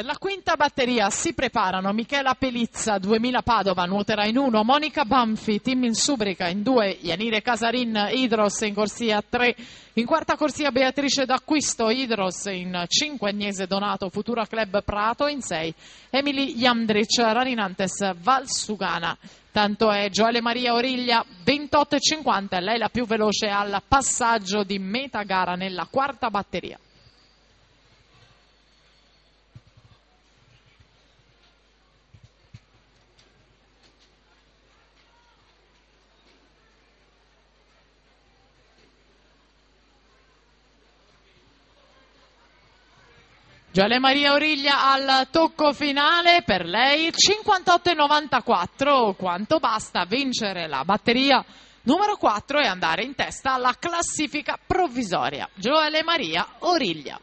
Per la quinta batteria si preparano Michela Pelizza, 2000 Padova, nuoterà in 1, Monica Banfi, team in Subrica in 2, Ianire Casarin, Idros in corsia 3, in quarta corsia Beatrice D'Acquisto, Idros in 5, Agnese Donato, Futura Club Prato in 6, Emily Jamdric, Rarinantes, Valsugana. Tanto è Gioele Maria Origlia, 28,50, lei la più veloce al passaggio di metà gara nella quarta batteria. Gioele Maria Origlia al tocco finale, per lei 58,94, quanto basta vincere la batteria numero 4 e andare in testa alla classifica provvisoria. Gioele Maria Origlia.